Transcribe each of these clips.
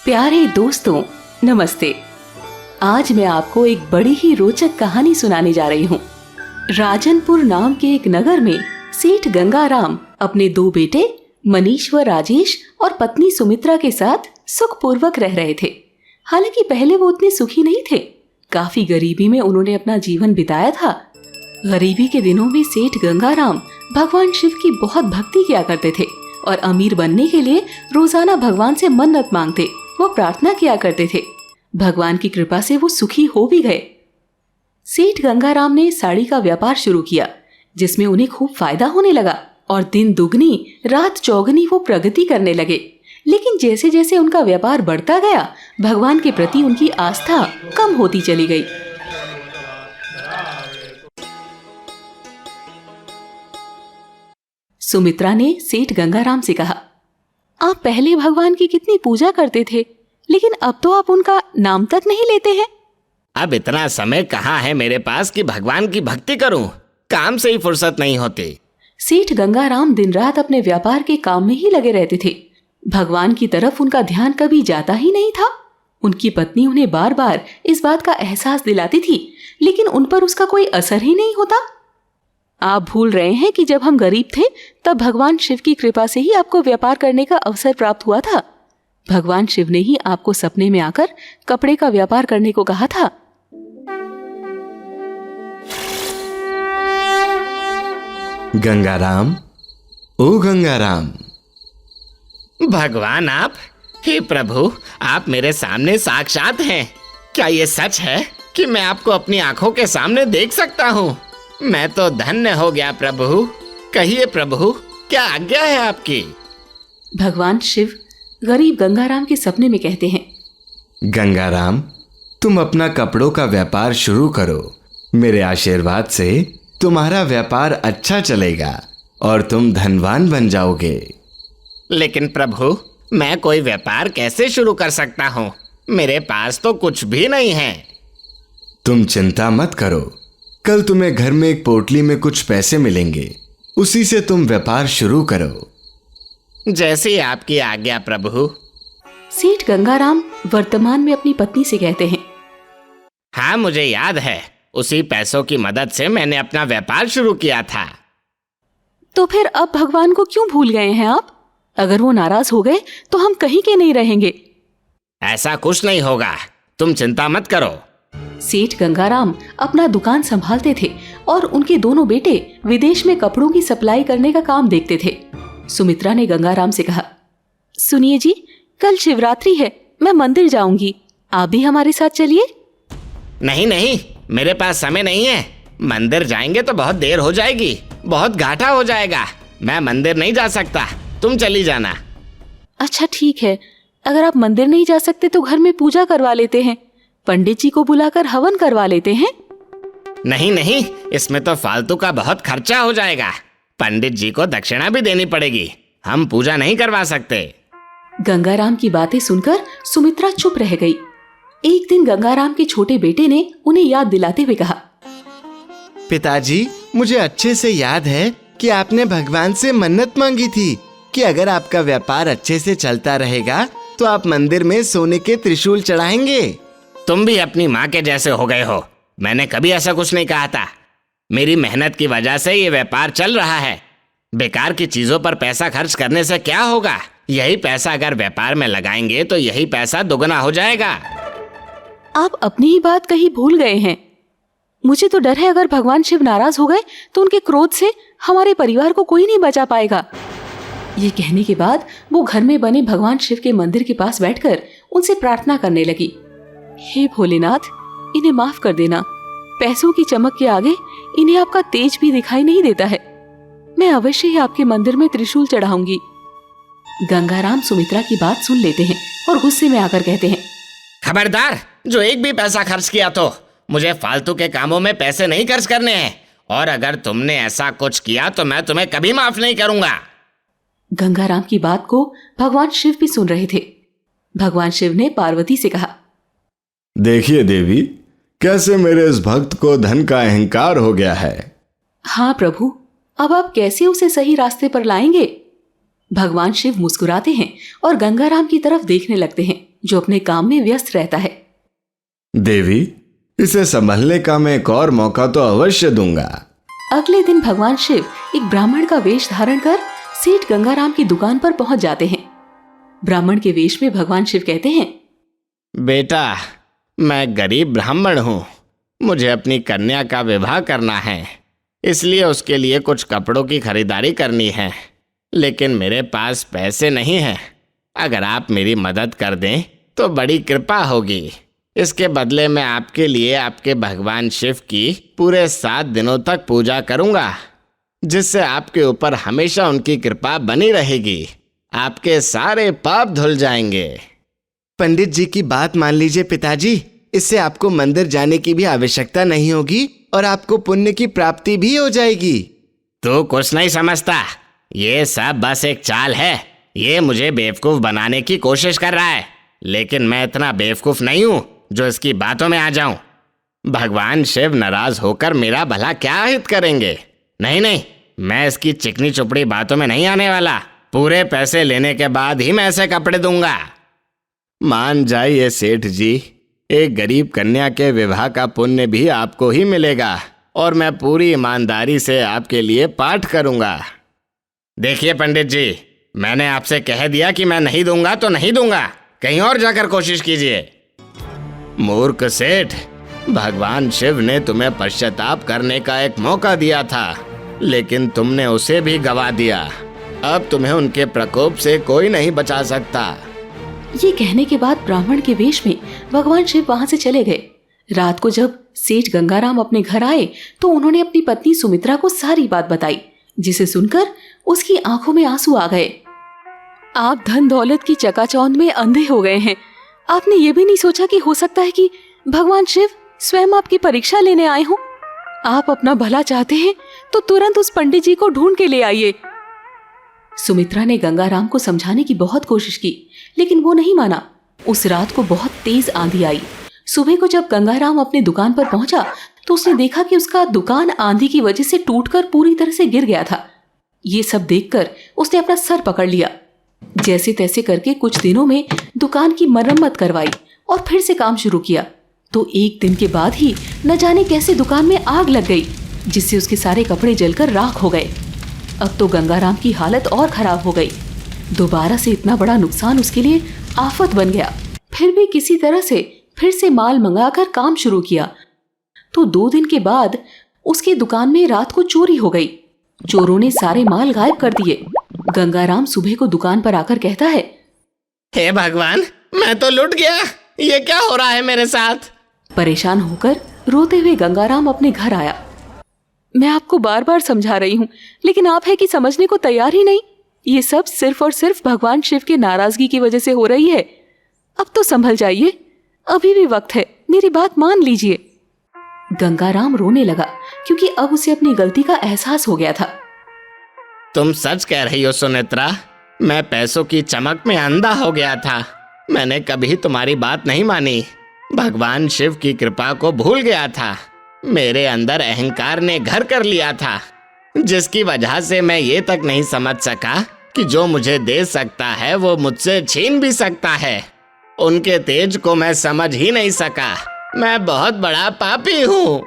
प्यारे दोस्तों, नमस्ते। आज मैं आपको एक बड़ी ही रोचक कहानी सुनाने जा रही हूँ। राजनपुर नाम के एक नगर में सेठ गंगाराम अपने दो बेटे मनीष व राजेश और पत्नी सुमित्रा के साथ सुखपूर्वक रह रहे थे। हालांकि पहले वो उतने सुखी नहीं थे। काफी गरीबी में उन्होंने अपना जीवन बिताया था। गरीबी के दिनों में सेठ गंगाराम भगवान शिव की बहुत भक्ति किया करते थे और अमीर बनने के लिए रोजाना भगवान से मन्नत मांगते, वो प्रार्थना किया करते थे। भगवान की कृपा से वो सुखी हो भी गए। सेठ गंगाराम ने साड़ी का व्यापार शुरू किया, जिसमें उन्हें खूब फायदा होने लगा और दिन दुगनी रात चौगनी वो प्रगति करने लगे। लेकिन जैसे जैसे उनका व्यापार बढ़ता गया, भगवान के प्रति उनकी आस्था कम होती चली गई। सुमित्रा ने सेठ गंगाराम से कहा, आप पहले भगवान की कितनी पूजा करते थे, लेकिन अब तो आप उनका नाम तक नहीं लेते हैं। अब इतना समय कहाँ है मेरे पास कि भगवान की भक्ति करूं? काम से ही फुर्सत नहीं होती। सेठ गंगाराम दिन रात अपने व्यापार के काम में ही लगे रहते थे। भगवान की तरफ उनका ध्यान कभी जाता ही नहीं था। उनकी पत्नी उन्हें बार बार इस बात का एहसास दिलाती थी, लेकिन उन पर उसका कोई असर ही नहीं होता। आप भूल रहे हैं कि जब हम गरीब थे, तब भगवान शिव की कृपा से ही आपको व्यापार करने का अवसर प्राप्त हुआ था। भगवान शिव ने ही आपको सपने में आकर कपड़े का व्यापार करने को कहा था। गंगाराम, ओ गंगाराम। भगवान आप? हे प्रभु, आप मेरे सामने साक्षात हैं। क्या ये सच है कि मैं आपको अपनी आंखों के सामने देख सकता हूँ? मैं तो धन्य हो गया प्रभु। कहिए प्रभु, क्या आज्ञा है आपकी? भगवान शिव गरीब गंगाराम के सपने में कहते हैं, गंगाराम, तुम अपना कपड़ों का व्यापार शुरू करो। मेरे आशीर्वाद से तुम्हारा व्यापार अच्छा चलेगा और तुम धनवान बन जाओगे। लेकिन प्रभु, मैं कोई व्यापार कैसे शुरू कर सकता हूँ? मेरे पास तो कुछ भी नहीं है। तुम चिंता मत करो, कल तुम्हें घर में एक पोटली में कुछ पैसे मिलेंगे, उसी से तुम व्यापार शुरू करो। जैसी आपकी आज्ञा प्रभु। सेठ गंगाराम वर्तमान में अपनी पत्नी से कहते हैं, हाँ, मुझे याद है, उसी पैसों की मदद से मैंने अपना व्यापार शुरू किया था। तो फिर अब भगवान को क्यों भूल गए हैं आप? अगर वो नाराज हो गए तो हम कहीं के नहीं रहेंगे। ऐसा कुछ नहीं होगा, तुम चिंता मत करो। सेठ गंगाराम अपना दुकान संभालते थे और उनके दोनों बेटे विदेश में कपड़ों की सप्लाई करने का काम देखते थे। सुमित्रा ने गंगाराम से कहा, सुनिए जी, कल शिवरात्रि है, मैं मंदिर जाऊंगी, आप भी हमारे साथ चलिए। नहीं नहीं, मेरे पास समय नहीं है। मंदिर जाएंगे तो बहुत देर हो जाएगी, बहुत घाटा हो जाएगा। मैं मंदिर नहीं जा सकता, तुम चली जाना। अच्छा ठीक है, अगर आप मंदिर नहीं जा सकते तो घर में पूजा करवा लेते हैं, पंडित जी को बुलाकर हवन करवा लेते हैं। नहीं नहीं, इसमें तो फालतू का बहुत खर्चा हो जाएगा। पंडित जी को दक्षिणा भी देनी पड़ेगी, हम पूजा नहीं करवा सकते। गंगाराम की बातें सुनकर सुमित्रा चुप रह गई। एक दिन गंगाराम के छोटे बेटे ने उन्हें याद दिलाते हुए कहा, पिताजी, मुझे अच्छे से याद है कि आपने भगवान से मन्नत मांगी थी कि अगर आपका व्यापार अच्छे से चलता रहेगा तो आप मंदिर में सोने के त्रिशूल चढ़ाएंगे। तुम भी अपनी माँ के जैसे हो गए हो। मैंने कभी ऐसा कुछ नहीं कहा था। मेरी मेहनत की वजह से ये व्यापार चल रहा है। बेकार की चीजों पर पैसा खर्च करने से क्या होगा? यही पैसा अगर व्यापार में लगाएंगे तो यही पैसा दुगना हो जाएगा। आप अपनी ही बात कही भूल गए हैं। मुझे तो डर है, अगर भगवान शिव नाराज हो गए तो उनके क्रोध से हमारे परिवार को कोई नहीं बचा पाएगा। ये कहने के बाद वो घर में बने भगवान शिव के मंदिर के पास बैठकर उनसे प्रार्थना करने लगी, हे भोलेनाथ, इन्हें माफ कर देना। पैसों की चमक के आगे इन्हें आपका तेज भी दिखाई नहीं देता है। मैं अवश्य ही आपके मंदिर में त्रिशूल चढ़ाऊंगी। गंगाराम सुमित्रा की बात सुन लेते हैं और गुस्से में आकर कहते हैं, खबरदार, जो एक भी पैसा खर्च किया तो मुझे फालतू के कामों में पैसे नहीं खर्च करने हैं, और अगर तुमने ऐसा कुछ किया तो मैं तुम्हें कभी माफ नहीं करूंगा। गंगाराम की बात को भगवान शिव भी सुन रहे थे। भगवान शिव ने पार्वती से कहा, देखिए देवी, कैसे मेरे इस भक्त को धन का अहंकार हो गया है। हाँ प्रभु, अब आप कैसे उसे सही रास्ते पर लाएंगे? भगवान शिव मुस्कुराते हैं और गंगाराम की तरफ देखने लगते हैं। जो अपने काम में व्यस्त रहता है। देवी, इसे संभलने का मैं एक और मौका तो अवश्य दूंगा। अगले दिन भगवान शिव एक ब्राह्मण का वेश धारण कर सेठ गंगाराम की दुकान पर पहुंच जाते हैं। ब्राह्मण के वेश में भगवान शिव कहते हैं, बेटा, मैं गरीब ब्राह्मण हूँ। मुझे अपनी कन्या का विवाह करना है, इसलिए उसके लिए कुछ कपड़ों की खरीदारी करनी है, लेकिन मेरे पास पैसे नहीं हैं। अगर आप मेरी मदद कर दें तो बड़ी कृपा होगी। इसके बदले मैं आपके लिए आपके भगवान शिव की पूरे 7 दिनों तक पूजा करूँगा, जिससे आपके ऊपर हमेशा उनकी कृपा बनी रहेगी। आपके सारे पाप धुल जाएंगे। पंडित जी की बात मान लीजिए पिताजी, इससे आपको मंदिर जाने की भी आवश्यकता नहीं होगी और आपको पुण्य की प्राप्ति भी हो जाएगी। तू कुछ नहीं समझता, ये सब बस एक चाल है। ये मुझे बेवकूफ़ बनाने की कोशिश कर रहा है, लेकिन मैं इतना बेवकूफ़ नहीं हूँ जो इसकी बातों में आ जाऊं। भगवान शिव नाराज होकर मेरा भला क्या हित करेंगे? नहीं नहीं, मैं इसकी चिकनी चुपड़ी बातों में नहीं आने वाला। पूरे पैसे लेने के बाद ही मैं ऐसे कपड़े दूंगा। मान जाइए सेठ जी, एक गरीब कन्या के विवाह का पुण्य भी आपको ही मिलेगा और मैं पूरी ईमानदारी से आपके लिए पाठ करूंगा। देखिए पंडित जी, मैंने आपसे कह दिया कि मैं नहीं दूंगा तो नहीं दूंगा। कहीं और जाकर कोशिश कीजिए। मूर्ख सेठ, भगवान शिव ने तुम्हें पश्चाताप करने का एक मौका दिया था, लेकिन तुमने उसे भी गवा दिया। अब तुम्हें उनके प्रकोप से कोई नहीं बचा सकता। ये कहने के बाद ब्राह्मण के वेश में भगवान शिव वहां से चले गए। रात को जब सेठ गंगाराम अपने घर आए तो उन्होंने अपनी पत्नी सुमित्रा को सारी बात बताई, जिसे सुनकर उसकी आंखों में आंसू आ गए। आप धन दौलत की चकाचौंध में अंधे हो गए हैं। आपने ये भी नहीं सोचा कि हो सकता है कि भगवान शिव स्वयं आपकी परीक्षा लेने आए हों। आप अपना भला चाहते हैं तो तुरंत उस पंडित जी को ढूंढ के ले आइए। सुमित्रा ने गंगाराम को समझाने की बहुत कोशिश की, लेकिन वो नहीं माना। उस रात को बहुत तेज आंधी आई। सुबह को जब गंगाराम अपनी दुकान पर पहुंचा तो उसने देखा कि उसका दुकान आंधी की वजह से टूटकर पूरी तरह से गिर गया था। ये सब देखकर उसने अपना सर पकड़ लिया। जैसे तैसे करके कुछ दिनों में दुकान की मरम्मत करवाई और फिर से काम शुरू किया। तो एक दिन के बाद ही न जाने कैसे दुकान में आग लग गई, जिससे उसके सारे कपड़े जलकर राख हो गए। अब तो गंगाराम की हालत और खराब हो गई। दोबारा से इतना बड़ा नुकसान उसके लिए आफत बन गया। फिर भी किसी तरह से फिर से माल मंगाकर काम शुरू किया। तो 2 दिन के बाद उसकी दुकान में रात को चोरी हो गई। चोरों ने सारे माल गायब कर दिए। गंगाराम सुबह को दुकान पर आकर कहता है, हे भगवान, मैं तो लुट गया। ये क्या हो रहा है मेरे साथ? परेशान होकर रोते हुए गंगाराम अपने घर आया। मैं आपको बार बार समझा रही हूँ, लेकिन आप है कि समझने को तैयार ही नहीं। ये सब सिर्फ और सिर्फ भगवान शिव की नाराजगी की वजह से हो रही है। अब तो संभल जाइए, अभी भी वक्त है, मेरी बात मान लीजिए। गंगाराम रोने लगा क्योंकि अब उसे अपनी गलती का एहसास हो गया था। तुम सच कह रही हो सुनेत्रा, मैं पैसों की चमक में अंधा हो गया था। मैंने कभी तुम्हारी बात नहीं मानी। भगवान शिव की कृपा को भूल गया था। मेरे अंदर अहंकार ने घर कर लिया था, जिसकी वजह से मैं ये तक नहीं समझ सका कि जो मुझे दे सकता है वो मुझसे छीन भी सकता है। उनके तेज को मैं समझ ही नहीं सका। मैं बहुत बड़ा पापी हूँ।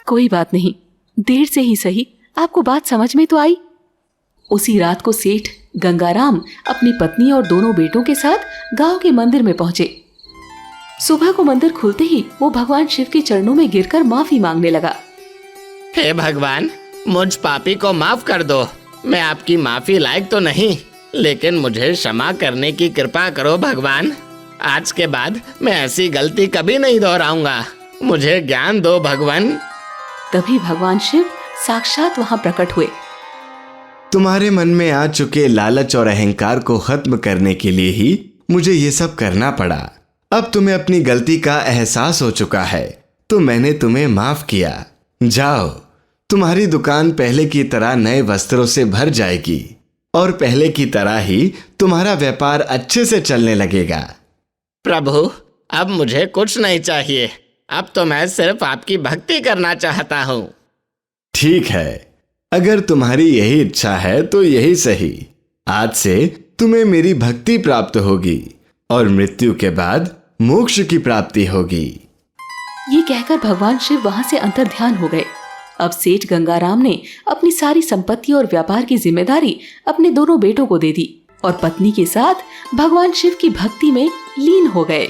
कोई बात नहीं, देर से ही सही आपको बात समझ में तो आई। उसी रात को सेठ गंगाराम अपनी पत्नी और दोनों बेटों के साथ गांव के मंदिर में पहुंचे। सुबह को मंदिर खुलते ही वो भगवान शिव के चरणों में गिरकर माफी मांगने लगा। हे भगवान, मुझ पापी को माफ कर दो। मैं आपकी माफी लायक तो नहीं, लेकिन मुझे क्षमा करने की कृपा करो भगवान। आज के बाद मैं ऐसी गलती कभी नहीं दोहराऊंगा। मुझे ज्ञान दो भगवान। तभी भगवान शिव साक्षात वहां प्रकट हुए। तुम्हारे मन में आ चुके लालच और अहंकार को खत्म करने के लिए ही मुझे ये सब करना पड़ा। अब तुम्हें अपनी गलती का एहसास हो चुका है, तो मैंने तुम्हें माफ किया। जाओ, तुम्हारी दुकान पहले की तरह नए वस्त्रों से भर जाएगी और पहले की तरह ही तुम्हारा व्यापार अच्छे से चलने लगेगा। प्रभु, अब मुझे कुछ नहीं चाहिए। अब तो मैं सिर्फ आपकी भक्ति करना चाहता हूँ। ठीक है, अगर तुम्हारी यही इच्छा है तो यही सही। आज से तुम्हें मेरी भक्ति प्राप्त होगी। और मृत्यु के बाद मोक्ष की प्राप्ति होगी। ये कहकर भगवान शिव वहां से अंतर्ध्यान हो गए। अब सेठ गंगाराम ने अपनी सारी संपत्ति और व्यापार की जिम्मेदारी अपने दोनों बेटों को दे दी और पत्नी के साथ भगवान शिव की भक्ति में लीन हो गए।